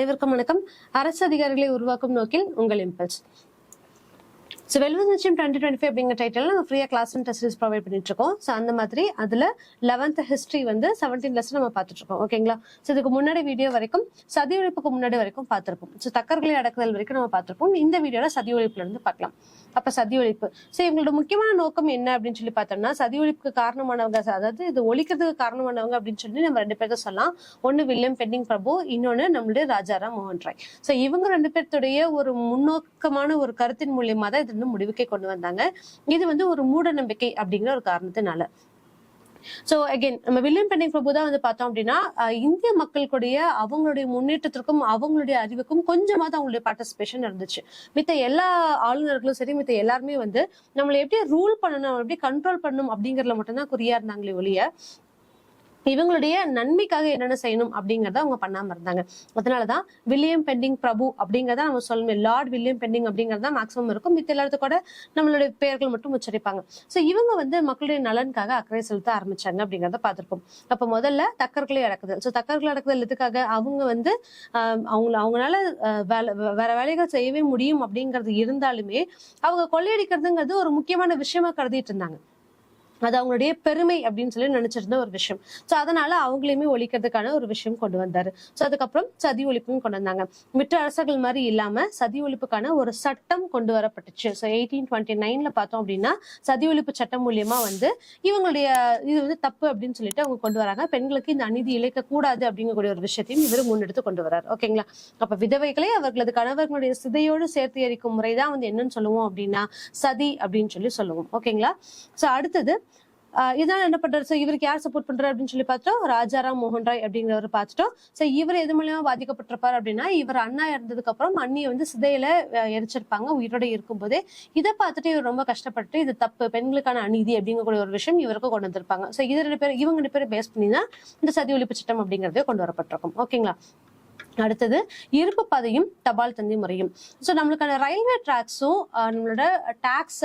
அனைவருக்கும் வணக்கம். அரசு அதிகாரிகளை உருவாக்கும் நோக்கில் உங்கள் இம்பல்ஸ். ஸோ வெல்வெஸ் நிச்சயம் 2025 அப்படிங்கிற டைட்டில் நம்ம ஃப்ரீயா class and test series provide பண்ணிட்டு இருக்கோம். ஸோ அந்த மாதிரி அதுல 11th ஹிஸ்டரி வந்து 17 லெசன் நம்ம பார்த்துட்டு இருக்கோம். ஓகேங்களா? ஸோ இதுக்கு முன்னாடி வீடியோ வரைக்கும் சதி ஒழிப்புக்கு முன்னாடி வரைக்கும் பார்த்திருப்போம். ஸோ தக்கர்களை அடக்குதல் வரைக்கும் நம்ம பார்த்திருப்போம். இந்த வீடியோல சதி ஒழிப்புல இருந்து பார்க்கலாம். அப்ப சதி ஒழிப்பு, ஸோ இவங்களோட முக்கியமான நோக்கம் என்ன அப்படின்னு சொல்லி பார்த்தோம்னா, சதி ஒழிப்புக்கு காரணமானவங்க, அதாவது இது ஒழிக்கிறதுக்கு காரணமானவங்க அப்படின்னு சொல்லி நம்ம 2 பேர்த்த சொல்லலாம். ஒன்னு வில்லியம் பெண்டிங் பிரபு, இன்னொன்னு நம்மளுடைய ராஜாராம் மோகன் ராய். ஸோ இவங்க 2 பேர்த்துடைய ஒரு முன்னோக்கமான ஒரு கருத்தின் மூலியமா தான் இது வந்து முடிவுக்கே கொண்டு வந்தாங்க. இது வந்து ஒரு மூட நம்பிக்கை அப்படிங்கிற ஒரு காரணத்தினால. சோ அகைன் நம்ம வில்லியம் பெண்டிங் பிரபு தான் வந்து பார்த்தோம் அப்படின்னா, இந்திய மக்களுடைய அவங்களுடைய முன்னேற்றத்திற்கும் அவங்களுடைய அறிவுக்கும் கொஞ்சமாவது அவங்களுடைய பார்ட்டிசிபேஷன் இருந்துச்சு. மித்த எல்லா ஆளுநர்களும் சரி, மித்த எல்லாருமே வந்து நம்மளை எப்படி ரூல் பண்ணணும், எப்படி கண்ட்ரோல் பண்ணணும் அப்படிங்கறதுல மட்டும்தான் குறியா இருந்தாங்களே ஒழிய இவங்களுடைய நன்மைக்காக என்னென்ன செய்யணும் அப்படிங்கறத அவங்க பண்ணாம இருந்தாங்க. அதனாலதான் வில்லியம் பெண்டிங் பிரபு அப்படிங்கறத நம்ம சொல்லணும். லார்ட் வில்லியம் பெண்டிங் அப்படிங்கறத மேக்சிமம் இருக்கும். மித்த எல்லாத்து கூட நம்மளுடைய பெயர்கள் மட்டும் உச்சரிப்பாங்க. சோ இவங்க வந்து மக்களுடைய நலனுக்காக அக்கறை செலுத்த ஆரம்பிச்சாங்க அப்படிங்கறத பார்த்திருப்போம். அப்ப முதல்ல தக்கர்களை அடக்குதல். சோ தக்கர்களை அடக்குதல் எதுக்காக? அவங்க வந்து அவங்களால வேற வேலைகள் செய்யவே முடியும் அப்படிங்கிறது இருந்தாலுமே அவங்க கொள்ளையடிக்கிறதுங்கிறது ஒரு முக்கியமான விஷயமா கருதிட்டு இருந்தாங்க. அது அவங்களுடைய பெருமை அப்படின்னு சொல்லி நினைச்சிருந்த ஒரு விஷயம். சோ அதனால அவங்களையுமே ஒழிக்கிறதுக்கான ஒரு விஷயம் கொண்டு வந்தாரு. சோ அதுக்கப்புறம் சதி ஒழிப்பும் கொண்டு வந்தாங்க. மற்ற அரசர்கள் மாதிரி இல்லாம சதி ஒழிப்புக்கான ஒரு சட்டம் கொண்டு வரப்பட்டுச்சு. ஸோ 1829ல பார்த்தோம் அப்படின்னா சதி ஒழிப்பு சட்டம் மூலியமா வந்து இவங்களுடைய இது வந்து தப்பு அப்படின்னு சொல்லிட்டு அவங்க கொண்டு வராங்க. பெண்களுக்கு இந்த அநீதி இழைக்க கூடாது அப்படிங்கக்கூடிய ஒரு விஷயத்தையும் இவர் முன்னெடுத்து கொண்டு வர்றாரு. ஓகேங்களா? அப்ப விதவைகளை அவர்களது கணவர்களுடைய சிதையோடு சேர்த்து எரிக்கும் முறைதான் வந்து என்னன்னு சொல்லுவோம் அப்படின்னா சதி அப்படின்னு சொல்லி சொல்லுவோம். ஓகேங்களா? சோ அடுத்தது இதான் என்ன பண்றாரு? சோ இவருக்கு யார் சப்போர்ட் பண்றாரு அப்படின்னு சொல்லி பார்த்தோம். ராஜாராம் மோகன் ராய் அப்படிங்கிறவர் பார்த்துட்டோம். சோ இவர் எது மூலியமா பாதிக்கப்பட்டிருப்பாரு அப்படின்னா, இவர் அண்ணா இறந்ததுக்கு அப்புறம் அண்ணியை வந்து சிதையில எரிச்சிருப்பாங்க உயிரோட இருக்கும்போதே. இதை பார்த்துட்டு இவர் ரொம்ப கஷ்டப்பட்டு இது தப்பு, பெண்களுக்கான அநீதி அப்படிங்கக்கூடிய ஒரு விஷயம் இவருக்கு கொண்டு வந்திருப்பாங்க. சோ இது 2 பேர், இவங்க 2 பேரை பேஸ் பண்ணி தான் இந்த சதி ஒழிப்பு சட்டம் அப்படிங்கறதே கொண்டு வரப்பட்டிருக்கும். ஓகேங்களா? அடுத்தது இருப்பு பாதையும் தபால் தந்தி முறையும். ஸோ நம்மளுக்கான ரயில்வே டிராக்ஸும் நம்மளோட டாக்ஸ்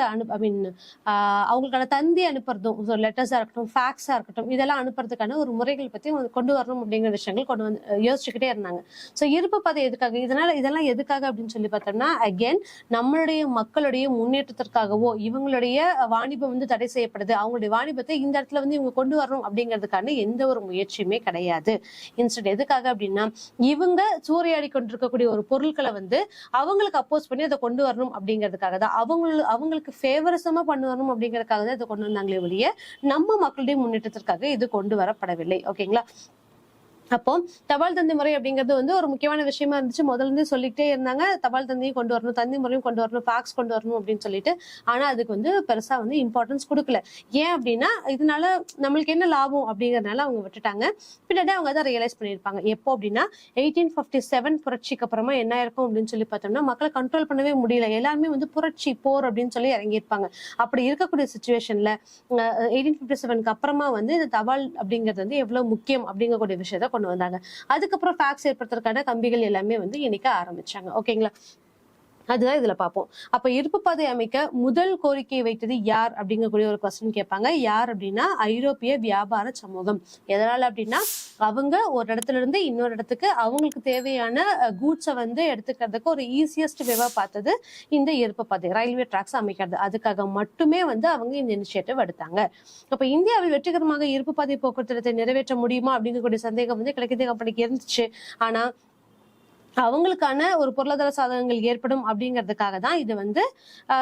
அவங்களுக்கான தந்தி அனுப்புறதும், லெட்டர்ஸா இருக்கட்டும், ஃபேக்ஸா இருக்கட்டும், இதெல்லாம் அனுப்புறதுக்கான ஒரு முறைகள் பத்தி கொண்டு வரணும் அப்படிங்கிற விஷயங்கள் கொண்டு வந்து யோசிச்சுக்கிட்டே இருந்தாங்க. ஸோ இருப்பு பாதை எதுக்காக, இதெல்லாம் எதுக்காக அப்படின்னு சொல்லி பார்த்தோம்னா, அகெயின் நம்மளுடைய மக்களுடைய முன்னேற்றத்திற்காகவோ இவங்களுடைய வாணிபம் வந்து தடை செய்யப்படுது, அவங்களுடைய வாணிபத்தை இந்த இடத்துல வந்து இவங்க கொண்டு வரணும் அப்படிங்கிறதுக்கான எந்த ஒரு முயற்சியுமே கிடையாது. இன்ஸ்டன்ட் எதுக்காக அப்படின்னா, இவங்க சூறையாடி கொண்டிருக்கக்கூடிய ஒரு பொருட்களை வந்து அவங்களுக்கு அப்போஸ் பண்ணி அதை கொண்டு வரணும் அப்படிங்கிறதுக்காக தான், அவங்களுக்கு ஃபேவரசமா பண்ணு வரணும் அப்படிங்கிறதுக்காக தான் இதை கொண்டு வந்தாங்களே ஒழிய நம்ம மக்களுடைய முன்னேற்றத்திற்காக இது கொண்டு வரப்படவில்லை. ஓகேங்களா? அப்போ தபால் தந்தி முறை அப்படிங்கிறது வந்து ஒரு முக்கியமான விஷயமா இருந்துச்சு. முதல்ல இருந்து சொல்லிக்கிட்டே இருந்தாங்க, தபால் தந்தியும் கொண்டு வரணும், தந்தி முறையும் கொண்டு வரணும், ஃபேக்ஸ் கொண்டு வரணும் அப்படின்னு சொல்லிட்டு. ஆனா அதுக்கு வந்து பெருசா வந்து இம்பார்ட்டன்ஸ் கொடுக்கல. ஏன் அப்படின்னா, இதனால நம்மளுக்கு என்ன லாபம் அப்படிங்கறதுனால அவங்க விட்டுட்டாங்க. பின்னாடி அவங்க அதை ரியலைஸ் பண்ணியிருப்பாங்க. எப்போ அப்படின்னா 1857 புரட்சிக்கு அப்புறமா என்ன இருக்கும் அப்படின்னு சொல்லி பார்த்தோம்னா, மக்களை கண்ட்ரோல் பண்ணவே முடியல. எல்லாருமே வந்து புரட்சி போர் அப்படின்னு சொல்லி இறங்கியிருப்பாங்க. அப்படி இருக்கக்கூடிய சுச்சுவேஷன்ல 1857க்கு அப்புறமா வந்து இந்த தபால் அப்படிங்கிறது வந்து எவ்வளவு முக்கியம் அப்படிங்கக்கூடிய விஷயத்த கொண்டு வந்தாங்க. அதுக்கப்புறம் ஃபேக்ஸ் ஏற்படுத்துறதுக்கான கம்பிகள் எல்லாமே வந்து இணைக்க ஆரம்பிச்சாங்க. ஓகேங்களா? அதுதான் இதுல பார்ப்போம். அப்ப இருப்பு பாதை அமைக்க முதல் கோரிக்கையை வைத்தது யார் அப்படிங்கக்கூடிய ஒரு கொஸ்டின் கேட்பாங்க. யார் அப்படின்னா ஐரோப்பிய வியாபார சமூகம். எதனால அப்படின்னா, அவங்க ஒரு இடத்துல இருந்து இன்னொரு இடத்துக்கு அவங்களுக்கு தேவையான கூட்ஸை வந்து எடுத்துக்கிறதுக்கு ஒரு ஈஸியஸ்ட் வேவா பார்த்தது இந்த இருப்பு பாதை, ரயில்வே டிராக்ஸ் அமைக்கிறது. அதுக்காக மட்டுமே வந்து அவங்க இந்த இனிஷியேட்டிவ் எடுத்தாங்க. அப்ப இந்தியாவில் வெற்றிகரமாக இருப்பு பாதை போக்குவரத்து திட்டத்தை நிறைவேற்ற முடியுமா அப்படிங்கக்கூடிய சந்தேகம் வந்து கிழக்கிந்திய கம்பெனிக்கு இருந்துச்சு. ஆனா அவங்களுக்கான ஒரு பொருளாதார சாதகங்கள் ஏற்படும் அப்படிங்கிறதுக்காக தான் இது வந்து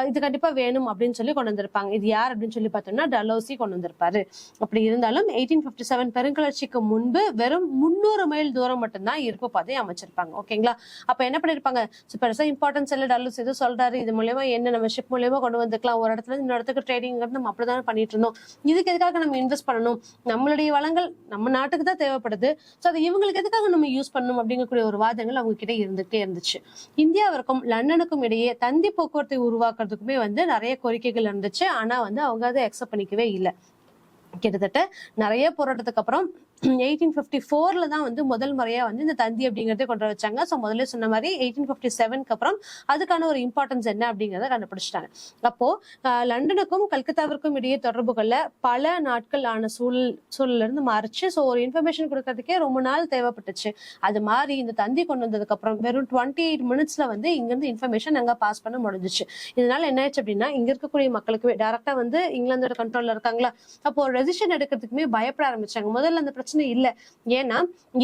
இது கண்டிப்பா வேணும் அப்படின்னு சொல்லி கொண்டு வந்திருப்பாங்க. இது யார் அப்படின்னு சொல்லி பார்த்தோம்னா டலோசி கொண்டு வந்திருப்பாரு. அப்படி இருந்தாலும் 1857 பெருங்கிளர்ச்சிக்கு முன்பு வெறும் 300 மைல் தூரம் மட்டும்தான் இருப்பு பாதை அமைச்சிருப்பாங்க. ஓகேங்களா? அப்ப என்ன பண்ணிருப்பாங்க, பெருசா இம்பார்ட்டன்ஸ் இல்ல, டலோசி எதுவும் சொல்றாரு, இது மூலயமா என்ன நம்ம ஷிப் மூலியமா கொண்டு வந்துக்கலாம், ஒரு இடத்துல இன்னொரு இடத்துக்கு ட்ரேடிங் நம்ம அப்படிதான் பண்ணிட்டு இருந்தோம், இதுக்கு எதுக்காக நம்ம இன்வெஸ்ட் பண்ணணும், நம்மளுடைய வளங்கள் நம்ம நாட்டுக்கு தான் தேவைப்படுது, சோ அது இவங்களுக்கு எதுக்காக நம்ம யூஸ் பண்ணணும் அப்படிங்கக்கூடிய ஒரு வாதங்கள் அவங்க இருந்துட்டே இருந்துச்சு. இந்தியாவிற்கும் லண்டனுக்கும் இடையே தந்தி போக்குவரத்தை உருவாக்குறதுக்குமே வந்து நிறைய கோரிக்கைகள் இருந்துச்சு. ஆனா வந்து அவங்க அதை அக்செப்ட் பண்ணிக்கவே இல்லை. கிட்டத்தட்ட நிறைய போராட்டத்துக்கு அப்புறம் 1854ல தான் வந்து முதல் முறையா வந்து இந்த தந்தி அப்படிங்கறத கொண்டு வச்சாங்க. ஸோ முதல்ல சொன்ன மாதிரி 1857க்கு அப்புறம் அதுக்கான ஒரு இம்பார்ட்டன்ஸ் என்ன அப்படிங்கறத கண்டுபிடிச்சிட்டாங்க. அப்போ லண்டனுக்கும் கல்கத்தாவிற்கும் இடையே தொடர்புகள்ல பல நாட்கள் ஆன சூழல்ல இருந்து மாறிச்சு. ஸோ ஒரு இன்ஃபர்மேஷன் கொடுக்கறதுக்கே ரொம்ப நாள் தேவைப்பட்டுச்சு. அது மாதிரி இந்த தந்தி கொண்டு வந்ததுக்கு அப்புறம் வெறும் 28 மினிட்ஸ்ல வந்து இங்க இருந்து இன்ஃபர்மேஷன் அங்க பாஸ் பண்ண முடிஞ்சிச்சு. இதனால என்ன ஆச்சு அப்படின்னா இங்க இருக்கக்கூடிய மக்களுக்கு டைரக்டா வந்து இங்கிலாந்தோட கண்ட்ரோல்ல இருக்காங்களா, அப்போ ஒரு ரெசிஷன் எடுக்கிறதுக்குமே பயப்பட ஆரம்பிச்சாங்க. முதல்ல அந்த பிரச்சனை இல்ல, ஏன்னா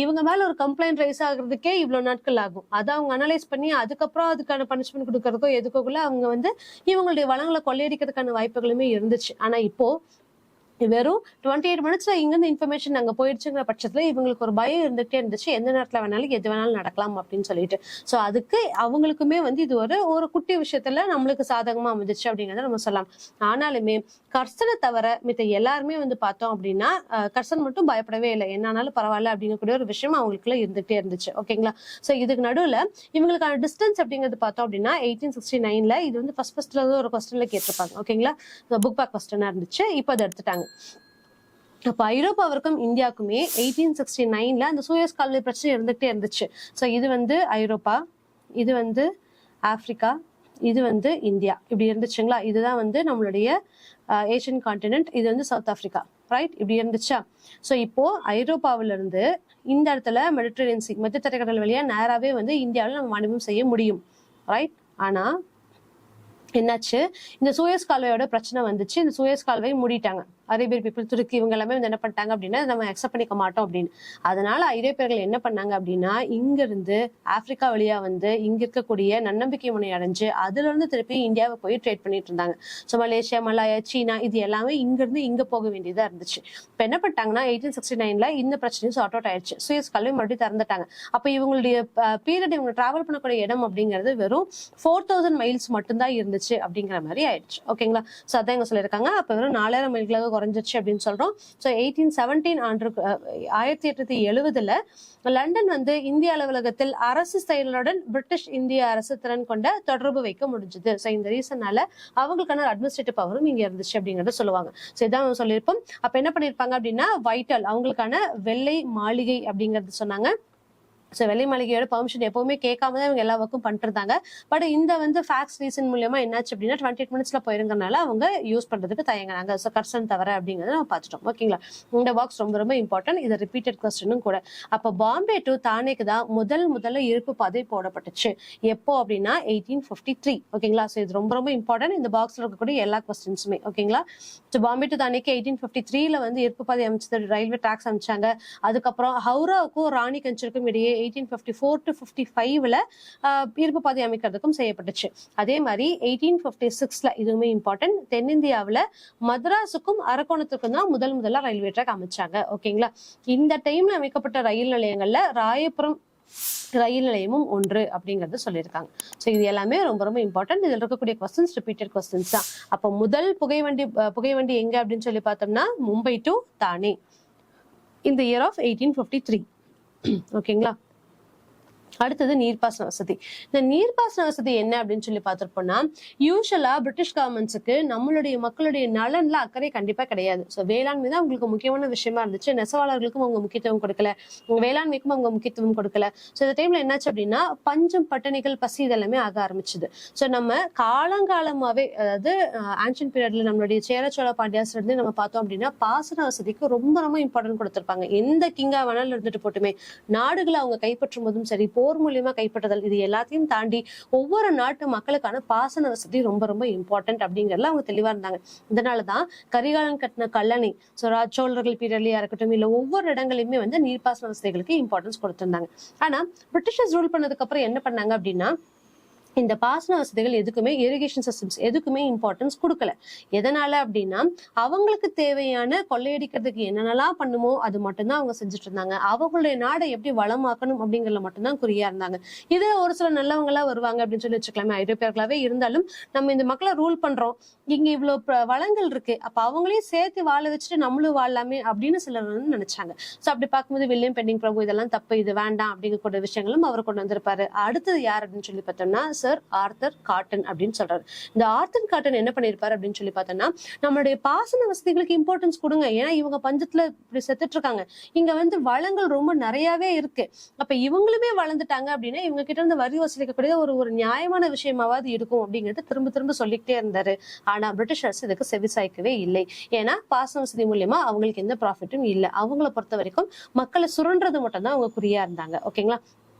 இவங்க மேல ஒரு கம்ப்ளைண்ட் ரைஸ் ஆகுறதுக்கே இவ்வளவு நாட்கள் ஆகும். அதை அவங்க அனலைஸ் பண்ணி அதுக்கப்புறம் அதுக்கான பனிஷ்மெண்ட் கொடுக்கறதுக்கோ எதுக்குள்ள அவங்க வந்து இவங்களுடைய வளங்களை கொள்ளையடிக்கிறதுக்கான வாய்ப்புகளுமே இருந்துச்சு. ஆனா இப்போ வெறும் 28 மினிட்ஸ்ல இங்கிருந்து இன்ஃபர்மேஷன் அங்க போயிடுச்சுங்கிற பட்சத்துல இவங்களுக்கு ஒரு பயம் இருந்துட்டே இருந்துச்சு, எந்த நேரத்துல வேணாலும் எது வேணாலும் நடக்கலாம் அப்படின்னு சொல்லிட்டு. சோ அதுக்கு அவங்களுக்குமே வந்து இது ஒரு குட்டி விஷயத்துல நம்மளுக்கு சாதகமா அமைஞ்சிச்சு அப்படிங்கறத நம்ம சொல்லலாம். ஆனாலுமே கர்சனை தவிர மித்த எல்லாருமே வந்து பார்த்தோம் அப்படின்னா கர்சன் மட்டும் பயப்படவே இல்லை, என்னாலும் பரவாயில்ல அப்படிங்கக்கூடிய ஒரு விஷயம் அவங்களுக்குள்ள இருந்துட்டே இருந்துச்சு. ஓகேங்களா. சோ இதுக்கு நடுவுல இவங்களுக்கான டிஸ்டன்ஸ் அப்படிங்கிறது பார்த்தோம் அப்படின்னா 1869ல இது வந்து ஃபர்ஸ்ட்ல ஒரு கொஸ்டின்ல கேட்டிருப்பாங்க. ஓகேங்களா. புக் பேக் கொஸ்டினா இருந்துச்சு, இப்போ அதை எடுத்துட்டாங்க. அப்ப ஐரோப்பாவிற்கும் இந்தியாவுக்குமே 1869ல அந்த சூயஸ் கால்வாய் பிரச்சனை இருந்துகிட்டே இருந்துச்சு. ஸோ இது வந்து ஐரோப்பா, இது வந்து ஆப்பிரிக்கா, இது வந்து இந்தியா, இப்படி இருந்துச்சுங்களா. இதுதான் வந்து நம்மளுடைய ஏஷியன் கான்டினென்ட், இது வந்து சவுத் ஆப்பிரிக்கா, ரைட், இப்படி இருந்துச்சா. ஸோ இப்போ ஐரோப்பாவில இருந்து இந்த இடத்துல மெடிட்டரேனியன் சி மத்திய தரைக்கடல் வழியா நேராவே வந்து இந்தியாவில் நம்ம வாணிபம் செய்ய முடியும், ரைட். ஆனா என்னாச்சு, இந்த சூயஸ் கால்வாயோட பிரச்சனை வந்துச்சு. இந்த சூயஸ் கால்வாயை மூடிட்டாங்க. அரேபியர் பீப்புள், துருக்கி, இவங்க எல்லாமே வந்து என்ன பண்ணிட்டாங்க அப்படின்னா நம்ம அக்செப்ட் பண்ணிக்க மாட்டோம் அப்படின்னு. அதனால ஐரோப்பியர்கள் என்ன பண்ணாங்க அப்படின்னா இங்க இருந்து ஆப்பிரிக்கா வழியா வந்து இங்க இருக்கக்கூடிய நன்னம்பிக்கை முனை அடைஞ்சு அதுல இருந்து திருப்பி இந்தியாவை போய் ட்ரேட் பண்ணிட்டு இருந்தாங்க. ஸோ மலேசியா, மலாயா, சீனா, இது எல்லாமே இங்க இருந்து இங்க போக வேண்டியதா இருந்துச்சு. இப்ப என்ன பண்ணிட்டாங்கன்னா 1869ல இந்த பிரச்சனையும் சார்ட் அவுட் ஆயிடுச்சு. சூயஸ் கால்வாய் மறுபடியும் திறந்துட்டாங்க. அப்ப இவங்களுடைய பீரியட், இவங்க டிராவல் பண்ணக்கூடிய இடம் அப்படிங்கிறது வெறும் 4000 மைல்ஸ் மட்டும்தான் இருந்துச்சு அப்படிங்கிற மாதிரி ஆயிடுச்சு. ஓகேங்களா. ஸோ அதான் இங்க சொல்லியிருக்காங்க. அப்ப வெறும் 4000 மைல்களாக குறைஞ்சிச்சு அப்படின்னு சொல்றோம். ஸோ 1870ல லண்டன் வந்து இந்திய அலுவலகத்தில் அரசு செயலுடன் பிரிட்டிஷ் இந்திய அரசு திறன் கொண்ட தொடர்பு வைக்க முடிஞ்சது. ஸோ இந்த ரீசனால அவங்களுக்கான அட்மினிஸ்ட்ரேட்டிவ் பவரும் இங்க இருந்துச்சு அப்படிங்கறத சொல்லுவாங்க. ஸோ இதான் சொல்லியிருப்போம். அப்ப என்ன பண்ணிருப்பாங்க அப்படின்னா வைட்டல் அவங்களுக்கான வெள்ளை மாளிகை அப்படிங்கறது சொன்னாங்க. ஸோ வெள்ளை மாளிகையோட பெர்மிஷன் எப்பவுமே கேட்காம தான் இவங்க எல்லா ஒர்க்கும் பண்ணிருந்தாங்க. பட் இந்த வந்து ஃபேக்ஸ் ரீசன் மூலியமா என்னாச்சு அப்படின்னா 28 மினிட்ஸ்ல போயிருங்கனால அவங்க யூஸ் பண்றதுக்கு தயங்கினாங்க. ஸோ கர்சன் தவிர அப்படிங்கறத நம்ம பார்த்துட்டோம். ஓகேங்களா. இந்த பாக்ஸ் ரொம்ப ரொம்ப இம்பார்ட்டன்ட், இது ரிப்பீட்டட் கொஸ்டினும் கூட. அப்ப பாம்பே டு தானேக்கு தான் முதல்ல இருப்பு பாதை போடப்பட்டுச்சு. எப்போ அப்படின்னா 1853. ஓகேங்களா. ஸோ இது ரொம்ப ரொம்ப இம்பார்ட்டன்ட், இந்த பாக்ஸ்ல இருக்கக்கூடிய எல்லா கொஸ்டின்ஸுமே. ஓகேங்களா. ஸோ பாம்பே டு தானேக்கு 1853ல வந்து இருப்பு பாதை அமைச்சது, ரயில்வே ட்ராக்ஸ் அமைச்சாங்க. அதுக்கப்புறம் ஹவுராவுக்கும் ராணிகஞ்சிற்கும் இடையே 1854 to 55ல இருப்பு பாதை அமைக்கிறதுக்கும் செய்யப்பட்டுச்சு. அதே மாதிரி 1856ல இதுவுமே இம்பார்ட்டன்ட், தென்னிந்தியாவில மദ്രാസുக்கும் அரக்கோணத்துக்கும் தான் முதல்ல ரயில்வே ட்ராக் அமைச்சாங்க. ஓகேங்களா. இந்த டைம்ல அமைக்கப்பட்ட ரயில் நிலையங்கள்ல ராயபுரம் ரயில் நிலையமும் ஒன்று அப்படிங்கறது சொல்லியிருக்காங்க. ஸோ இது எல்லாமே ரொம்ப ரொம்ப இம்பார்ட்டன்ட். இதுல இருக்கக்கூடிய கொஸ்டின்ஸ் ரிப்பீட்டட் கொஸ்டின்ஸ் தான். அப்போ முதல் புகைவண்டி எங்க அப்படின்னு சொல்லி பார்த்தோம்னா மும்பை டு தானே இந்த இயர் ஆஃப் 1853. ஓகேங்களா. அடுத்தது நீர்ப்பாசன வசதி. இந்த நீர்ப்பாசன வசதி என்ன அப்படின்னு சொல்லி பார்த்திருப்போம்னா யூஸ்வலா பிரிட்டிஷ் கவர்மெண்ட்ஸுக்கு நம்மளுடைய மக்களுடைய நலன்ல அக்கறை கண்டிப்பா கிடையாது. ஸோ வேளாண்மை தான் அவங்களுக்கு முக்கியமான விஷயமா இருந்துச்சு. நெசவாளர்களுக்கும் அவங்க முக்கியத்துவம் கொடுக்கல, வேளாண்மைக்கும் அவங்க முக்கியத்துவம் கொடுக்கல. ஸோ இந்த டைம்ல என்னாச்சு அப்படின்னா பஞ்சம், பட்டினிகள், பசி இதெல்லாமே ஆக ஆரம்பிச்சுது. ஸோ நம்ம காலங்காலமாவே, அதாவது ஆன்ஷியன் பீரியட்ல நம்மளுடைய சேர சோழ பாண்டியாஸ்ல இருந்து நம்ம பார்த்தோம் அப்படின்னா பாசன வசதிக்கு ரொம்ப ரொம்ப இம்பார்ட்டன்ட் கொடுத்திருப்பாங்க. எந்த கிங்கா வேணாலும் இருந்துட்டு போட்டுமே நாடுகளை அவங்க கைப்பற்றும் போதும் சரி, போர் மூலியமா கைப்பற்றுதல், இது எல்லாத்தையும் தாண்டி ஒவ்வொரு நாட்டு மக்களுக்கான பாசன வசதி ரொம்ப ரொம்ப இம்பார்ட்டன்ட் அப்படிங்கறதுல அவங்க தெளிவா இருந்தாங்க. இதனாலதான் கரிகாலன் கட்டின கல்லணை, சோழர்கள் பீரியட்லயா இருக்கட்டும், இல்ல ஒவ்வொரு இடங்களையுமே வந்து நீர்ப்பாசன வசதிகளுக்கு இம்பார்ட்டன்ஸ் கொடுத்திருந்தாங்க. ஆனா பிரிட்டிஷர்ஸ் ரூல் பண்ணதுக்கு அப்புறம் என்ன பண்ணாங்க அப்படின்னா இந்த பாசன வசதிகள் எதுக்குமே, இரிகேஷன் சிஸ்டம்ஸ் எதுக்குமே இம்பார்ட்டன்ஸ் கொடுக்கல. எதனால அப்படின்னா அவங்களுக்கு தேவையான கொள்ளையடிக்கிறதுக்கு என்னென்னலாம் பண்ணுமோ அது மட்டும்தான் அவங்க செஞ்சுட்டு இருந்தாங்க. அவங்களுடைய நாடை எப்படி வளமாக்கணும் அப்படிங்கறதுல மட்டும்தான் குறியா இருந்தாங்க. இதுல ஒரு சில நல்லவங்க எல்லாம் வருவாங்க அப்படின்னு சொல்லி வச்சுக்கலாமே, ஐரோப்பியர்களாவே இருந்தாலும் நம்ம இந்த மக்களை ரூல் பண்றோம், இங்க இவ்வளவு வளங்கள் இருக்கு, அப்ப அவங்களையும் சேர்த்து வாழ வச்சுட்டு நம்மளும் வாழலாமே அப்படின்னு சிலர் வந்து நினைச்சாங்க. சோ அப்படி பார்க்கும்போது வில்லியம் பெண்டிங் பிரபு இதெல்லாம் தப்பு, இது வேண்டாம் அப்படிங்கக்கூடிய விஷயங்களும் அவர் கொண்டு வந்திருப்பாரு. அடுத்தது யார் அப்படின்னு சொல்லி பார்த்தோம்னா சர் ஆர்தர் காட்டன் அப்படின்னு சொல்றாரு. இந்த ஆர்தர் காட்டன் என்ன பண்ணிருப்பாரு அப்படின்னு சொல்லி பார்த்தோம்னா, நம்மளுடைய பாசன வசதிகளுக்கு இம்பார்ட்டன்ஸ் கொடுங்க. ஏன்னா இவங்க பஞ்சத்துல இப்படி செத்துட்டு இருக்காங்க. இங்க வந்து வளங்கள் ரொம்ப நிறையவே இருக்கு. அப்ப இவங்களுமே வளர்ந்துட்டாங்க அப்படின்னா இவங்க கிட்ட இருந்து வரி வசூலிக்கக்கூடிய ஒரு நியாயமான விஷயமாவது இருக்கும் அப்படிங்கிறது திரும்ப திரும்ப சொல்லிக்கிட்டே இருந்தாரு. ஆனா பிரிட்டிஷர்ஸ் இதுக்கு செவிசாய்க்கவே இல்லை. ஏன்னா பாசன வசதி மூலியமா அவங்களுக்கு எந்த ப்ராஃபிட்டும் இல்லை. அவங்கள பொறுத்த வரைக்கும் மக்களை சுரண்டுறது மட்டும் தான் அவங்க குறியா இருந்தாங்க. ஓகேங்களா?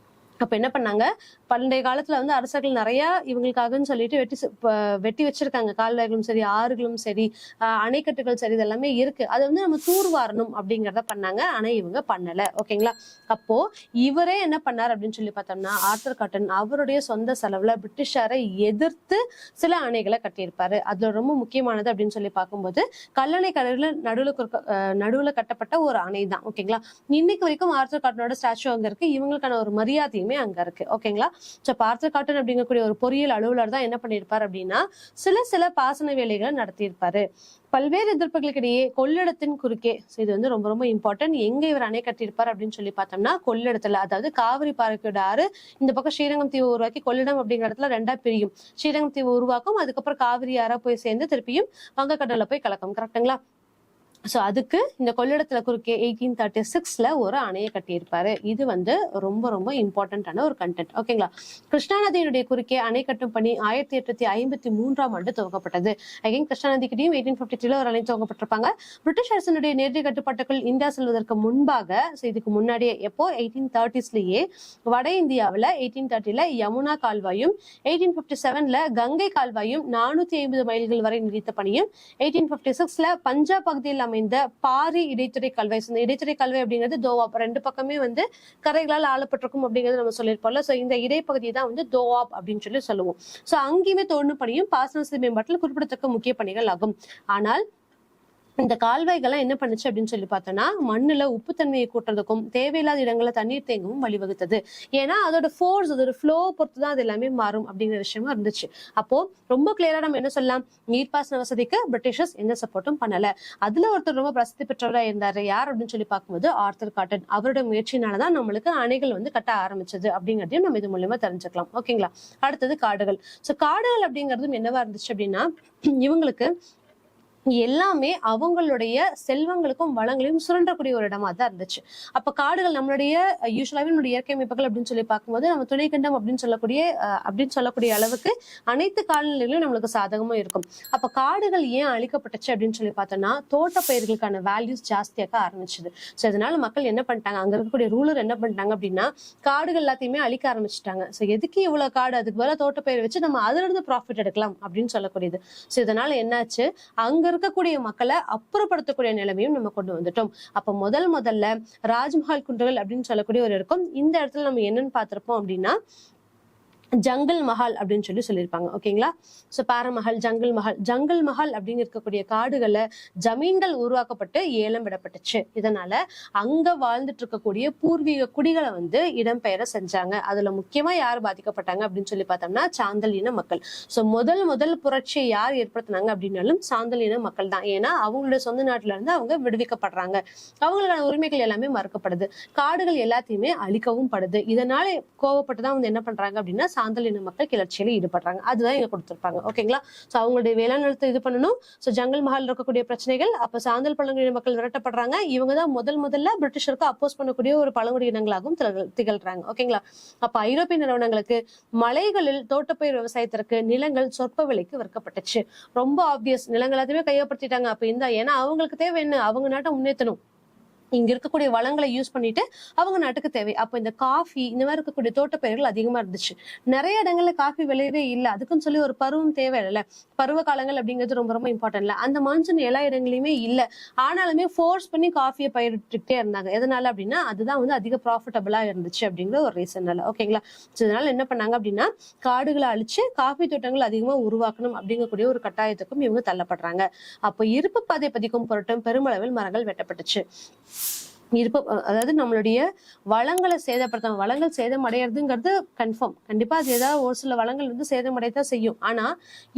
அப்ப என்ன பண்ணாங்க, பண்டைய காலத்துல வந்து அரசர்கள் நிறைய இவங்களுக்காகன்னு சொல்லிட்டு வெட்டி வச்சிருக்காங்க. கால்வாய்களும் சரி, ஆறுகளும் சரி, அணைக்கட்டுகள் சரி, இதெல்லாமே இருக்கு. அதை வந்து நம்ம தூர்வாரணும் அப்படிங்கிறத பண்ணாங்க. ஆனா இவங்க பண்ணல. ஓகேங்களா? அப்போ இவரே என்ன பண்ணார் அப்படின்னு சொல்லி பார்த்தோம்னா, ஆர்தர் காட்டன் அவருடைய சொந்த செலவுல பிரிட்டிஷாரை எதிர்த்து சில அணைகளை கட்டியிருப்பாரு. அதுல ரொம்ப முக்கியமானது அப்படின்னு சொல்லி பார்க்கும்போது கல்லணை கடவுல நடுவுல கட்டப்பட்ட ஒரு அணை தான். ஓகேங்களா? இன்னைக்கு வரைக்கும் ஆர்தர் காட்டனோட ஸ்டாச்சு அங்க இருக்கு. இவங்களுக்கான ஒரு மரியாதையுமே அங்க இருக்கு. ஓகேங்களா? ஆர்தர் காட்டன் அப்படிங்கக்கூடிய ஒரு பொறியியல் அலுவலர் தான் என்ன பண்ணிருப்பாரு அப்படின்னா சில பாசன வேலைகளை நடத்தியிருப்பாரு. பல்வேறு எதிர்ப்புகளுக்கு இடையே கொள்ளிடத்தின் குறுக்கே, இது வந்து ரொம்ப ரொம்ப இம்பார்ட்டன்ட், எங்க இவர் அணை கட்டியிருப்பார் அப்படின்னு சொல்லி பார்த்தோம்னா கொள்ளிடத்துல, அதாவது காவிரி பாறையோட ஆறு இந்த பக்கம் ஸ்ரீரங்கம் தீவு உருவாக்கி கொள்ளிடம் அப்படிங்கிற இடத்துல ரெண்டா பிரியும். ஸ்ரீரங்கம் தீவு உருவாக்கும், அதுக்கப்புறம் காவிரி ஆறா போய் சேர்ந்து திருப்பியும் வங்கக்கடல்ல போய் கலக்கும். கரெக்டுங்களா? சோ அதுக்கு இந்த கொள்ளிடத்துல குறுக்கே 1836ல ஒரு அணையை கட்டியிருப்பாரு. இது வந்து ரொம்ப ரொம்ப இம்பார்ட்டன்டான ஒரு கண்டென்ட். ஓகேங்களா? கிருஷ்ணா நதியினுடைய குறுக்கே அணை கட்டும் பணி 1853 துவக்கப்பட்டது. அகைன் கிருஷ்ணா நதிக்கிட்டையும் 1853ல ஒரு அணை துவக்கப்பட்டிருப்பாங்க. பிரிட்டிஷ் அரசனுடைய நேரடி கட்டுப்பாட்டுக்குள் இந்தியா செல்வதற்கு முன்பாக, இதுக்கு முன்னாடியே எப்போ 1830ஸ்லயே வட இந்தியாவில 1830ல யமுனா கால்வாயும் 1857ல கங்கை கால்வாயும் 450 மைல்கள் வரை நீடித்த பணியும் 1856ல பஞ்சாப் பகுதியில் இந்த பாரி இடைத்துறை கல்வாய், இடைத்துறை கல்வாய் அப்படிங்கிறது தோவாப், ரெண்டு பக்கமே வந்து கரைகளால் ஆளப்பட்டிருக்கும் அப்படிங்கிறது நம்ம சொல்லியிருப்போம்ல. சோ இந்த இடைப்பகுதி தான் வந்து தோவாப் அப்படின்னு சொல்லி சொல்லுவோம். சோ அங்கேயுமே தோண்டும் பணியும் பாசன வசதி மேம்பாட்டில் குறிப்பிடத்தக்க முக்கிய பணிகள் ஆகும். ஆனால் இந்த கால்வாய்கள்லாம் என்ன பண்ணுச்சு அப்படின்னு சொல்லி பார்த்தோம்னா மண்ணுல உப்புத்தன்மையை கூட்டுறதுக்கும் தேவையில்லாத இடங்கள்ல தண்ணீர் தேங்கவும் வழிவகுத்தது. ஏன்னா அதோட ஃபோர்ஸ், அதோட ஃப்ளோ பொறுத்து தான் அது எல்லாமே மாறும் அப்படிங்கிற விஷயமா இருந்துச்சு. அப்போ ரொம்ப கிளியரா நம்ம என்ன சொல்லலாம், நீர்ப்பாசன வசதிக்கு பிரிட்டிஷர்ஸ் எந்த சப்போர்ட்டும் பண்ணல. அதுல ஒருத்தர் ரொம்ப பிரசித்தி பெற்றவராக இருந்தாரு. யார் அப்படின்னு சொல்லி பார்க்கும்போது ஆர்தர் காட்டன். அவரோட முயற்சியினாலதான் நம்மளுக்கு அணைகள் வந்து கட்ட ஆரம்பிச்சது அப்படிங்கிறதையும் நம்ம இது மூலமா தெரிஞ்சுக்கலாம். ஓகேங்களா? அடுத்தது காடுகள். சோ காடுகள் அப்படிங்கிறதும் என்னவா இருந்துச்சு அப்படின்னா இவங்களுக்கு எல்லாமே அவங்களுடைய செல்வங்களுக்கும் வளங்களையும் சுரண்டக்கூடிய ஒரு இடமா தான் இருந்துச்சு. அப்ப காடுகள் நம்மளுடைய யூஸ்வலாவே நம்மளுடைய இயற்கை அமைப்புகள் அப்படின்னு சொல்லி பார்க்கும்போது நம்ம துணைக்கண்டம் அப்படின்னு சொல்லக்கூடிய அளவுக்கு அனைத்து காலநிலைகளும் நம்மளுக்கு சாதகமா இருக்கும். அப்ப காடுகள் ஏன் அழிக்கப்பட்டுச்சு அப்படின்னு சொல்லி பார்த்தோம்னா தோட்ட பயிர்களுக்கான வேல்யூஸ் ஜாஸ்தியாக ஆரம்பிச்சது. சோ இதனால மக்கள் என்ன பண்ணிட்டாங்க, அங்க இருக்கக்கூடிய ரூலர் என்ன பண்ணிட்டாங்க அப்படின்னா காடுகள் எல்லாத்தையுமே அழிக்க ஆரம்பிச்சுட்டாங்க. சோ எதுக்கு இவ்வளவு காடு, அதுக்கு பதிலா தோட்டப்பயிர் வச்சு நம்ம அதுல இருந்து ப்ராஃபிட் எடுக்கலாம் அப்படின்னு சொல்லக்கூடியது. சோ இதனால என்னாச்சு, அங்க இருக்கக்கூடிய மக்களை அப்புறப்படுத்தக்கூடிய நிலைமையும் நம்ம கொண்டு வந்துட்டோம். அப்ப முதல்ல ராஜ்மஹால் குன்றுகள் அப்படின்னு சொல்லக்கூடிய ஒரு இருக்கும். இந்த இடத்துல நம்ம என்னன்னு பார்த்திருப்போம் அப்படின்னா ஜங்கல் மஹால் அப்படின்னு சொல்லியிருப்பாங்க. ஓகேங்களா? சோ பாரமஹல், ஜங்கல் மஹால் அப்படின்னு இருக்கக்கூடிய காடுகள்ல ஜமீன்கள் உருவாக்கப்பட்டு ஏலம் விடப்பட்டுச்சு. இதனால அங்க வாழ்ந்துட்டு இருக்கக்கூடிய பூர்வீக குடிகளை வந்து இடம்பெயர செஞ்சாங்க. அதுல முக்கியமா யார் பாதிக்கப்பட்டாங்க அப்படின்னு சொல்லி பார்த்தோம்னா சாந்தல் இன மக்கள். சோ முதல் புரட்சியை யார் ஏற்படுத்தினாங்க அப்படின்னாலும் சாந்தல் இன மக்கள் தான். ஏன்னா அவங்களுடைய சொந்த நாட்டுல இருந்து அவங்க விடுவிக்கப்படுறாங்க, அவங்களுக்கான உரிமைகள் எல்லாமே மறுக்கப்படுது, காடுகள் எல்லாத்தையுமே அழிக்கவும் படுது. இதனால கோவப்பட்டுதான் வந்து என்ன பண்றாங்க அப்படின்னா சாந்தல் இன மக்கள் கிளர்ச்சியில ஈடுபடுறாங்க. அதுதான் இங்க கொடுத்திருப்பாங்க. ஓகேங்களா? சோ அவங்களுடைய வேளாண் நிலத்தை இது பண்ணணும். சோ ஜங்கல் மஹால் இருக்கக்கூடிய பிரச்சனைகள், அப்ப சாந்தல் பழங்குடியின மக்கள் விரட்டப்படுறாங்க. இவங்கதான் முதல்ல பிரிட்டிஷருக்கு அப்போஸ் பண்ணக்கூடிய ஒரு பழங்குடி இனங்களாகவும் திகழ்றாங்க. ஓகேங்களா? அப்ப ஐரோப்பிய நிறுவனங்களுக்கு மலைகளில் தோட்டப்பயிர் விவசாயத்திற்கு நிலங்கள் சொற்ப விலைக்கு விற்கப்பட்டுச்சு. ரொம்ப ஆப்வியஸ், நிலங்கள் எல்லாத்தையுமே கையப்படுத்திட்டாங்க. அப்ப ஏன்னா அவங்களுக்கு தேவை என்ன, அவங்க நாட்டை முன்னேற்றணும், இங்க இருக்கக்கூடிய வளங்களை யூஸ் பண்ணிட்டு அவங்க நாட்டுக்கு தேவை. அப்ப இந்த காஃபி இந்த மாதிரி இருக்கக்கூடிய தோட்டப்பயிர்கள் அதிகமா இருந்துச்சு. நிறைய இடங்கள்ல காஃபி விளையவே இல்லை. அதுக்குன்னு சொல்லி ஒரு பருவம் தேவை இல்ல, பருவ காலங்கள் அப்படிங்கிறது ரொம்ப ரொம்ப இம்பார்ட்டன்ட் இல்ல. அந்த மான்சூன் எல்லா இடங்களையுமே இல்ல, ஆனாலுமே ஃபோர்ஸ் பண்ணி காஃபியை பயிரிட்டுக்கிட்டே இருந்தாங்க. எதனால அப்படின்னா அதுதான் வந்து அதிக ப்ராஃபிட்டபிளா இருந்துச்சு அப்படிங்கிற ஒரு ரீசன்னால. ஓகேங்களா? இதனால என்ன பண்ணாங்க அப்படின்னா காடுகளை அழிச்சு காஃபி தோட்டங்கள் அதிகமா உருவாக்கணும் அப்படிங்கக்கூடிய ஒரு கட்டாயத்துக்கும் இவங்க தள்ளப்படுறாங்க. அப்போ இருப்பு பாதை பதிக்கும் பொருட்டும் பெருமளவில் மரங்கள் வெட்டப்பட்டுச்சு. இருப்பு, அதாவது நம்மளுடைய வளங்களை சேதப்படுத்த, வளங்கள் சேதம் அடையிறதுங்கிறது கன்ஃபார்ம். கண்டிப்பா அது ஏதாவது ஒரு சில வளங்கள் வந்து சேதமடையத்தான் செய்யும். ஆனா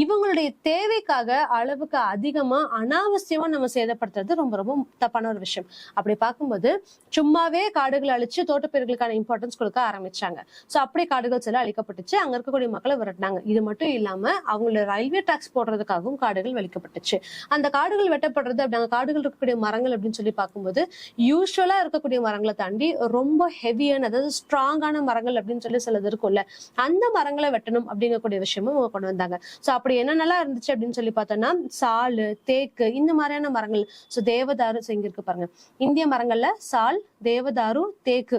இவங்களுடைய தேவைக்காக அளவுக்கு அதிகமா அனாவசியமா நம்ம சேதப்படுத்துறது ரொம்ப ரொம்ப தப்பான ஒரு விஷயம். அப்படி பார்க்கும்போது சும்மாவே காடுகளை அழிச்சு தோட்டப்பயிர்களுக்கான இம்பார்ட்டன்ஸ் கொடுக்க ஆரம்பிச்சாங்க. சோ அப்படியே காடுகள் சில அழிக்கப்பட்டுச்சு, அங்க இருக்கக்கூடிய மக்களை விரட்டினாங்க. இது மட்டும் இல்லாம அவங்களோட ரயில்வே டாக்ஸ் போடுறதுக்காகவும் காடுகள் வலிக்கப்பட்டுச்சு. அந்த காடுகள் வெட்டப்படுறது, அப்படி அங்க காடுகள் இருக்கக்கூடிய மரங்கள் அப்படின்னு சொல்லி பார்க்கும்போது யூஸ்வலா இருக்கக்கூடிய மரங்களை தாண்டி ரொம்ப ஹெவியான, அதாவது ஸ்ட்ராங்கான மரங்கள் அப்படின்னு சொல்லி சிலது இருக்கும்ல, அந்த மரங்களை வெட்டணும் அப்படிங்கக்கூடிய விஷயமும் அவங்க கொண்டு வந்தாங்க. சோ அப்படி என்னென்னலாம் இருந்துச்சு அப்படின்னு சொல்லி பார்த்தோம்னா சாலு, தேக்கு, இந்த மாதிரியான மரங்கள். சோ தேவதாரு, இங்க இருக்கு பாருங்க, இந்திய மரங்கள்ல சால், தேவதாரு, தேக்கு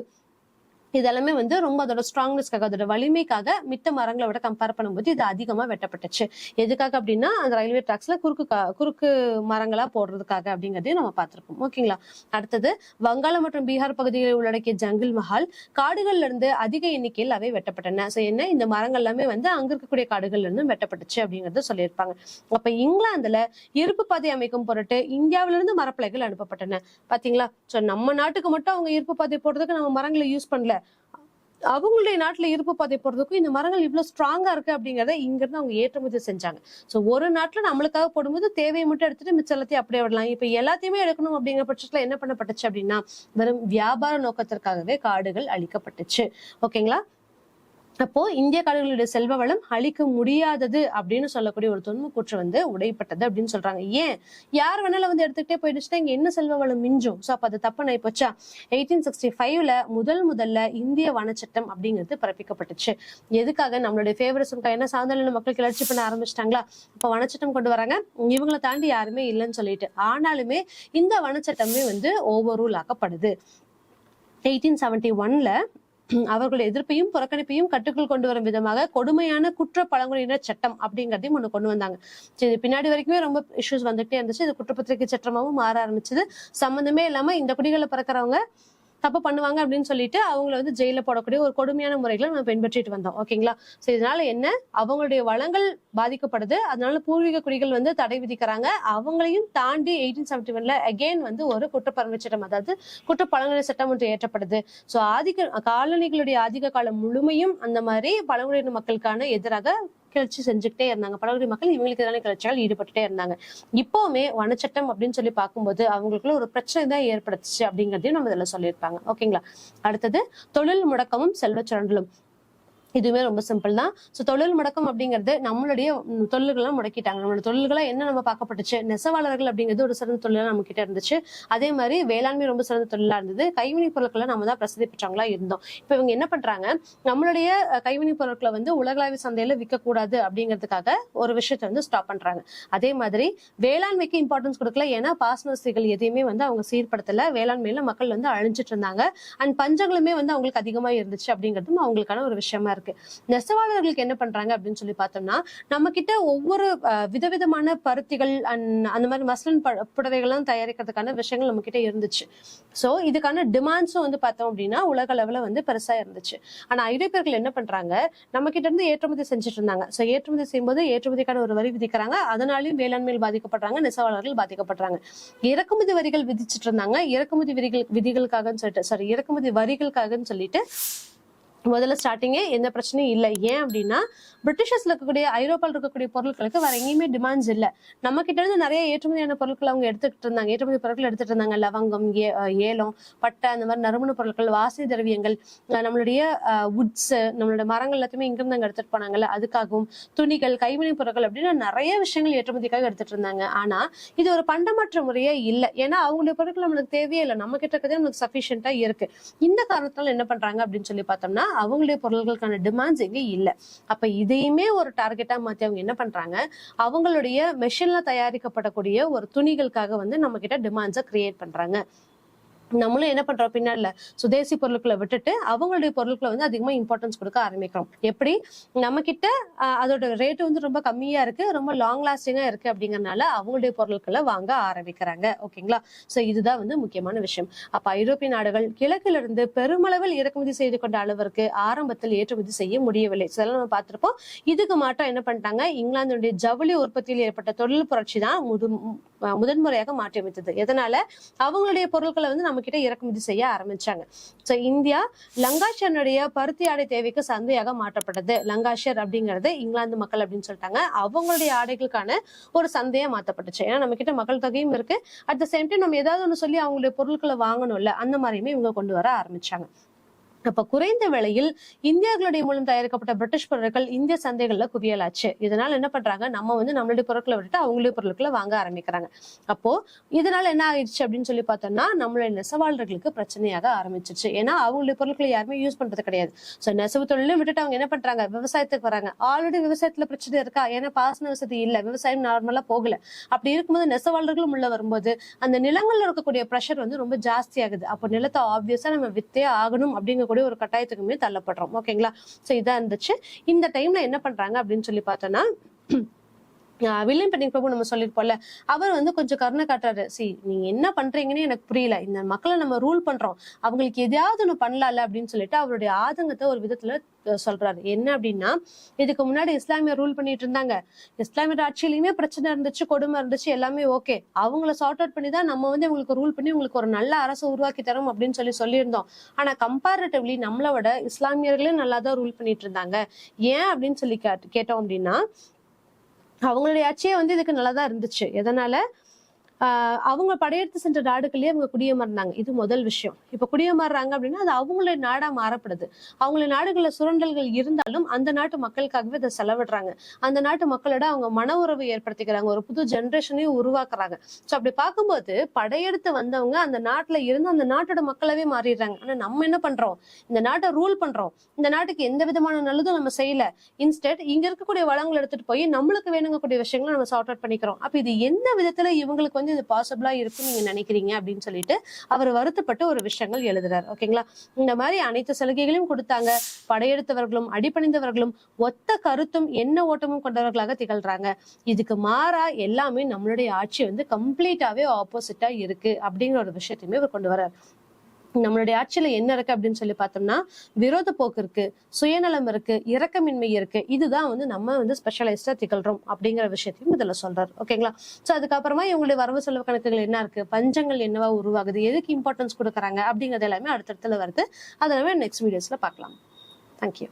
இதெல்லாமே வந்து ரொம்ப அதோட ஸ்ட்ராங்னஸ்க்காக, அதோட வலிமைக்காக மித்த மரங்களை விட கம்பேர் பண்ணும்போது இது அதிகமா வெட்டப்பட்டுச்சு. எதுக்காக அப்படின்னா அந்த ரயில்வே ட்ராக்ஸ்ல குறுக்கு மரங்களா போடுறதுக்காக அப்படிங்கறதையும் நம்ம பார்த்திருப்போம். ஓகேங்களா. அடுத்தது வங்காளம் மற்றும் பீகார் பகுதிகளை உள்ளடக்கிய ஜங்கிள் மஹால் காடுகள்ல இருந்து அதிக எண்ணிக்கையில் அவை வெட்டப்பட்டன. சோ என்ன, இந்த மரங்கள் எல்லாமே வந்து அங்க இருக்கக்கூடிய காடுகள்ல இருந்து வெட்டப்பட்டுச்சு அப்படிங்கறத சொல்லியிருப்பாங்க. அப்ப இங்கிலாந்துல இருப்பு பாதை அமைக்கும் பொருட்டு இந்தியாவில இருந்து மரப்பலைகள் அனுப்பப்பட்டன. பாத்தீங்களா. சோ நம்ம நாட்டுக்கு மட்டும் அவங்க இருப்பு பாதை போடுறதுக்கு நம்ம மரங்களை யூஸ் பண்ணல, அவங்களுடைய நாட்டுல இருப்பு பாதை போடுறதுக்கும் இந்த மரங்கள் இவ்வளவு ஸ்ட்ராங்கா இருக்கு அப்படிங்கறத இங்க இருந்து அவங்க ஏற்றுமதி செஞ்சாங்க. சோ ஒரு நாட்டுல நம்மளுக்காக போடும்போது தேவையை மட்டும் எடுத்துட்டு மிச்ச எல்லாத்தையும் அப்படியே விடலாம். இப்ப எல்லாத்தையுமே எடுக்கணும் அப்படிங்கிற பட்சத்துல என்ன பண்ணப்பட்டுச்சு அப்படின்னா வெறும் வியாபார நோக்கத்திற்காகவே காடுகள் அழிக்கப்பட்டுச்சு. ஓகேங்களா. அப்போ இந்திய காடுகளுடைய செல்வ வளம் அழிக்க முடியாதது அப்படின்னு சொல்லக்கூடிய ஒரு தொன்ம கூற்று வந்து உடைப்பட்டது அப்படின்னு சொல்றாங்க. ஏன், யார் வேணாலும் வந்து எடுத்துக்கிட்டே போயிடுச்சுன்னா இங்க என்ன செல்வ வளம் மிஞ்சும்? சோ அப்ப அது தப்பு நாய் போச்சா. 1865ல முதல்ல இந்திய வனச்சட்டம் அப்படிங்கிறது பிறப்பிக்கப்பட்டுச்சு. எதுக்காக, நம்மளுடைய ஃபேவரிசம்காக. ஏன்னா சாதாரண மக்கள் கிளர்ச்சி பண்ண ஆரம்பிச்சிட்டாங்களா, அப்ப வனச்சட்டம் கொண்டு வராங்க, இவங்களை தாண்டி யாருமே இல்லைன்னு சொல்லிட்டு. ஆனாலுமே இந்த வனச்சட்டமே வந்து ஓவர் ரூல் ஆக்கப்படுது. 1871ல அவர்களுடைய எதிர்ப்பையும் புறக்கணிப்பையும் கட்டுக்குள் கொண்டு வரும் விதமாக கொடுமையான குற்ற பழங்குடியினர் சட்டம் அப்படிங்கறதையும் ஒண்ணு கொண்டு வந்தாங்க. சரி, பின்னாடி வரைக்குமே ரொம்ப இஷ்யூஸ் வந்துட்டே இருந்துச்சு. இது குற்றப்பத்திரிகை சட்டமாவும் மாற ஆரம்பிச்சது. சம்பந்தமே இல்லாம இந்த குடிகளை பிறக்கிறவங்க தப்பு பண்ணுவாங்க அப்படின்னு சொல்லிட்டு அவங்கள வந்து ஜெயில போடக்கூடிய ஒரு கொடுமையான முறைகளை நம்ம பின்பற்றிட்டு வந்தோம். ஓகேங்களா. சோ இதனால என்ன, அவங்களுடைய வளங்கள் பாதிக்கப்படுது, அதனால பூர்வீக குடிகள் வந்து தடை விதிக்கிறாங்க. அவங்களையும் தாண்டி 1871ல அகெயின் வந்து ஒரு குற்றப்பரம்பு சட்டம், அதாவது குற்ற பழங்குடி சட்டம் ஒன்று ஏற்றப்படுது. சோ காலனிகளுடைய ஆதிக்க காலம் முழுமையும் அந்த மாதிரி பழங்குடியின மக்களுக்கான எதிராக கிளர்ச்சி செஞ்சுக்கிட்டே இருந்தாங்க. பழங்குடி மக்கள் இவங்களுக்கு எதிரான கிளர்ச்சிகள் ஈடுபட்டுட்டே இருந்தாங்க. இப்பவுமே வனச்சட்டம் அப்படின்னு சொல்லி பார்க்கும்போது அவங்களுக்குள்ள ஒரு பிரச்சனை தான் ஏற்படுத்துச்சு அப்படிங்கறதையும் நம்ம இதுல சொல்லியிருப்பாங்க. ஓகேங்களா. அடுத்தது தொழில் முடக்கமும் செல்வ சுரண்டலும். இதுவுமே ரொம்ப சிம்பிள் தான். சோ தொழில் முடக்கம் அப்படிங்கிறது நம்மளுடைய தொழில்கள்லாம் முடக்கிட்டாங்க. நம்மளோட தொழில்களா என்ன நம்ம பார்க்கப்பட்டுச்சு, நெசவாளர்கள் அப்படிங்கிறது ஒரு சிறந்த தொழிலா நம்ம கிட்ட இருந்துச்சு. அதே மாதிரி வேளாண்மை ரொம்ப சிறந்த தொழிலா இருந்தது. கைவினை பொருட்களை நம்ம தான் பிரசித்தி பெற்றவங்களா இருந்தோம். இப்ப இவங்க என்ன பண்றாங்க, நம்மளுடைய கைவினை பொருட்களை வந்து உலகளாவிய சந்தையில விற்க கூடாது அப்படிங்கிறதுக்காக ஒரு விஷயத்த வந்து ஸ்டாப் பண்றாங்க. அதே மாதிரி வேளாண்மைக்கு இம்பார்ட்டன்ஸ் கொடுக்கல, ஏன்னா பாசனவசதிகள் எதையுமே வந்து அவங்க சீர்படுத்தல. வேளாண்மையில மக்கள் வந்து அழிஞ்சிட்டு இருந்தாங்க. அண்ட் பஞ்சங்களுமே வந்து அவங்களுக்கு அதிகமா இருந்துச்சு அப்படிங்கிறதும் அவங்களுக்கான ஒரு விஷயமா இருக்கு. நெசவாளர்களுக்கு என்ன பண்றாங்க அப்படின்னு சொல்லி பார்த்தோம்னா, நம்ம கிட்ட ஒவ்வொரு விதவிதமான பருத்திகள் அந்த மாதிரி மஸ்லின் புடவைகள்லாம் தயாரிக்கிறதுக்கான விஷயங்கள் நம்ம கிட்ட இருந்துச்சு. சோ இதுக்கான டிமாண்ட்ஸும் வந்து பார்த்தோம் அப்படின்னா உலக அளவுல வந்து பெருசா இருந்துச்சு. ஆனா ஐரோப்பியர்கள் என்ன பண்றாங்க, நம்ம கிட்ட இருந்து ஏற்றுமதி செஞ்சுட்டு இருந்தாங்க. சோ ஏற்றுமதி செய்யும்போது ஏற்றுமதிக்கான ஒரு வரி விதிக்கிறாங்க, அதனாலயும் வேளாண்மையில் பாதிக்கப்படுறாங்க, நெசவாளர்கள் பாதிக்கப்படுறாங்க. இறக்குமதி வரிகள் விதிச்சிட்டு இருந்தாங்க. இறக்குமதி விதிகளுக்காகன்னு சொல்லிட்டு இறக்குமதி வரிகளுக்காகன்னு சொல்லிட்டு முதல்ல ஸ்டார்டிங்கே எந்த பிரச்சனையும் இல்லை. ஏன் அப்படின்னா பிரிட்டிஷர்ஸ்ல இருக்கக்கூடிய ஐரோப்பாவில் இருக்கக்கூடிய பொருட்களுக்கு வேற எங்கேயுமே டிமாண்ட்ஸ் இல்லை. நம்ம கிட்ட இருந்து நிறைய ஏற்றுமதியான பொருட்கள் அவங்க எடுத்துக்கிட்டு இருந்தாங்க. ஏற்றுமதி பொருட்கள் எடுத்துட்டு இருந்தாங்க. லவங்கம், ஏலம், பட்டை, அந்த மாதிரி நறுமண பொருட்கள், வாசனை திரவியங்கள், நம்மளுடைய உட்ஸ், நம்மளோட மரங்கள் எல்லாத்தையுமே இங்கிருந்து அங்க எடுத்துட்டு போனாங்கல்ல, அதுக்காகவும் துணிகள், கைவினை பொருட்கள் அப்படின்னு நிறைய விஷயங்கள் ஏற்றுமதிக்காக எடுத்துட்டு இருந்தாங்க. ஆனா இது ஒரு பண்டமாற்ற முறையே இல்லை. ஏன்னா அவங்களுடைய பொருட்கள் நம்மளுக்கு தேவையே இல்லை, நம்ம கிட்ட இருக்கிறதே நமக்கு சஃபிஷியன்டா இருக்கு. இந்த காரணத்தால என்ன பண்றாங்க அப்படின்னு சொல்லி பார்த்தோம்னா அவங்களுடைய பொருட்களுக்கான டிமாண்ட்ஸ் எங்க இல்ல. அப்ப இதையுமே ஒரு டார்கெட்டா மாத்தி அவங்க என்ன பண்றாங்க, அவங்களுடைய மெஷின்ல தயாரிக்கப்படக்கூடிய ஒரு துணிகளுக்காக வந்து நம்ம கிட்ட டிமாண்ட்ஸை கிரியேட் பண்றாங்க. நம்மளும் என்ன பண்றோம், பின்னால சுதேசி பொருட்களை விட்டுட்டு அவங்களுடைய பொருட்களை வந்து அதிகமா இம்பார்ட்டன்ஸ் கொடுக்க ஆரம்பிக்கிறோம். எப்படி, நம்ம கிட்ட அதோட ரேட் வந்து ரொம்ப கம்மியா இருக்கு, ரொம்ப லாங் லாஸ்டிங்கா இருக்கு அப்படிங்கறதுனால அவங்களுடைய பொருட்களை வாங்க ஆரம்பிக்கிறாங்க. ஓகேங்களா. சோ இதுதான் வந்து முக்கியமான விஷயம். அப்ப ஐரோப்பிய நாடுகள் கிழக்குல இருந்து பெருமளவில் இறக்குமதி செய்து கொண்ட அளவிற்கு ஆரம்பத்தில் ஏற்றுமதி செய்ய முடியவில்லை. இதெல்லாம் நம்ம பார்த்திருப்போம். இதுக்கு மாற்றம் என்ன பண்ணிட்டாங்க, இங்கிலாந்துடைய ஜவுளி உற்பத்தியில் ஏற்பட்ட தொழில் புரட்சி தான் முதன்முறையாக மாற்றி அமைத்தது. எதனால, அவங்களுடைய பொருட்களை வந்து நம்ம நம்ம கிட்ட இறக்குமதி செய்ய ஆரம்பிச்சாங்க. சோ இந்தியா லங்காஷனுடைய பருத்தி ஆடை தேவைக்கு சந்தையாக மாற்றப்பட்டது. லங்காஷர் அப்படிங்கிறது இங்கிலாந்து மக்கள் அப்படின்னு சொல்லிட்டாங்க. அவங்களுடைய ஆடைகளுக்கான ஒரு சந்தையா மாற்றப்பட்டுச்சு. ஏன்னா நம்ம கிட்ட மக்கள் தொகையும் இருக்கு, அட் த சேம் டைம் நம்ம ஏதாவது ஒண்ணு சொல்லி அவங்களுடைய பொருட்களை வாங்கணும்ல, அந்த மாதிரியுமே இவங்க கொண்டு வர ஆரம்பிச்சாங்க. அப்ப குறைந்த விலையில் இந்தியர்களுடைய மூலம் தயாரிக்கப்பட்ட பிரிட்டிஷ் பொருட்கள் இந்திய சந்தைகள்ல குவியலாச்சு. இதனால என்ன பண்றாங்க, நம்ம வந்து நம்மளுடைய பொருட்களை விட்டுட்டு அவங்களுடைய பொருட்களை வாங்க ஆரம்பிக்கிறாங்க. அப்போ இதனால என்ன ஆயிடுச்சு அப்படின்னு சொல்லி பார்த்தோம்னா, நம்மளுடைய நெசவாளர்களுக்கு பிரச்சனையாக ஆரம்பிச்சிச்சு. ஏன்னா அவங்களுடைய பொருட்களை யாருமே யூஸ் பண்றது கிடையாது. சோ நெசவு தொழிலும் விட்டுட்டு அவங்க என்ன பண்றாங்க, விவசாயத்துக்கு வராங்க. ஆல்ரெடி விவசாயத்துல பிரச்சனை இருக்கா, ஏன்னா பாசன வசதி இல்ல, விவசாயம் நார்மலா போகல. அப்படி இருக்கும்போது நெசவாளர்களும் உள்ள வரும்போது அந்த நிலங்கள்ல இருக்கக்கூடிய ப்ரெஷர் வந்து ரொம்ப ஜாஸ்தி ஆகுது. அப்போ நிலத்தை ஆப்வியஸா நம்ம வித்தே ஆகணும் அப்படிங்கக்கூடிய ஒரு கட்டாயத்துக்குமே தள்ளப்படுறோம். ஓகேங்களா? சோ இதான் இருந்துச்சு. இந்த டைம்ல என்ன பண்றாங்க அப்படின்னு சொல்லி பார்த்தோம்னா, வில்லியம் பென்னிங் பிரபு நம்ம சொல்லிருப்போம்ல, அவர் வந்து கொஞ்சம் கருணை காட்டுறாரு. நீங்க என்ன பண்றீங்கன்னு எனக்கு புரியல, இந்த மக்களை நம்ம ரூல் பண்றோம், அவங்களுக்கு எதையாவது ஒண்ணு பண்ணலாம்ல அப்படின்னு சொல்லிட்டு அவருடைய ஆதங்கத்தை ஒரு விதத்துல சொல்றாரு. என்ன அப்படின்னா, இதுக்கு முன்னாடி இஸ்லாமிய ரூல் பண்ணிட்டு இருந்தாங்க, இஸ்லாமிய ஆட்சியிலுமே பிரச்சனை இருந்துச்சு, கொடுமை இருந்துச்சு, எல்லாமே ஓகே. அவங்கள சார்ட் அவுட் பண்ணி தான் நம்ம வந்து உங்களுக்கு ரூல் பண்ணி உங்களுக்கு ஒரு நல்ல அரசு உருவாக்கி தரோம் அப்படின்னு சொல்லியிருந்தோம். ஆனா கம்பேரிட்டிவ்லி நம்மளோட இஸ்லாமியர்களே நல்லா தான் ரூல் பண்ணிட்டு இருந்தாங்க. ஏன் அப்படின்னு சொல்லி கேட்டோம் அப்படின்னா, அவங்களுடைய ஆட்சியே வந்து இதுக்கு நல்லதா இருந்துச்சு. எதனால, அவங்க படையெடுத்து சென்ற நாடுகளே அவங்க குடியமர்ந்தாங்க. இது முதல் விஷயம். இப்ப குடியமர்றாங்க அப்படின்னா அது அவங்களுடைய நாடா மாறப்படுது. அவங்களுடைய நாடுகள்ல சுரண்டல்கள் இருந்தாலும் அந்த நாட்டு மக்களுக்காகவே அதை செலவிடுறாங்க. அந்த நாட்டு மக்களோட அவங்க மன உறவு ஏற்படுத்திக்கிறாங்க, ஒரு புது ஜெனரேஷனையும் உருவாக்குறாங்க. சோ அப்படி பார்க்கும்போது படையெடுத்து வந்தவங்க அந்த நாட்டுல இருந்து அந்த நாட்டோட மக்களவே மாறிடுறாங்க. ஆனா நம்ம என்ன பண்றோம், இந்த நாட்டை ரூல் பண்றோம், இந்த நாட்டுக்கு எந்த விதமான நல்லதும் நம்ம செய்யல. இன்ஸ்டெட் இங்க இருக்கக்கூடிய வளங்களை எடுத்துட்டு போய் நம்மளுக்கு வேணுங்கக்கூடிய விஷயங்களை நம்ம சார்ட் அவுட் பண்ணிக்கிறோம். அப்ப இது எந்த விதத்துல இவங்களுக்கு வந்து இது பாசிபிளா இருக்குன்னு நீங்க நினைக்கிறீங்க அப்படின்னு சொல்லிட்டு அவர் வருத்தப்பட்டு ஒரு விஷயங்கள் எழுதுறாரு. ஓகேங்களா? இந்த மாதிரி அனைத்து சலுகைகளையும் கொடுத்தாங்க. படையெடுத்தவர்களும் அடிபணிந்தவர்களும் ஒத்த கருத்தும் எண்ண ஓட்டமும் கொண்டவர்களாக திகழ்றாங்க. இதுக்கு மாறா எல்லாமே நம்மளுடைய ஆட்சி வந்து கம்ப்ளீட்டாவே ஆப்போசிட்டா இருக்கு அப்படிங்கிற ஒரு விஷயத்தையுமே அவர் கொண்டு வர்றாரு. நம்மளுடைய ஆட்சியில என்ன இருக்கு அப்படின்னு சொல்லி பார்த்தோம்னா, விரோத போக்கு இருக்கு, சுயநலம் இருக்கு, இரக்கமின்மை இருக்கு. இதுதான் வந்து நம்ம வந்து ஸ்பெஷலைஸ்டா திகழ்றோம் அப்படிங்கிற விஷயத்தையும் இதுல சொல்றாரு. ஓகேங்களா? சோ அதுக்கப்புறமா இவங்களுடைய வரவு செலவு கணக்குகள் என்ன இருக்கு, பஞ்சங்கள் என்னவா உருவாகுது, எதுக்கு இம்பார்ட்டன்ஸ் கொடுக்குறாங்க அப்படிங்கிறது எல்லாமே அடுத்தடுத்துல வருது. அதை நம்ம நெக்ஸ்ட் வீடியோஸ்ல பார்க்கலாம். தேங்க்யூ.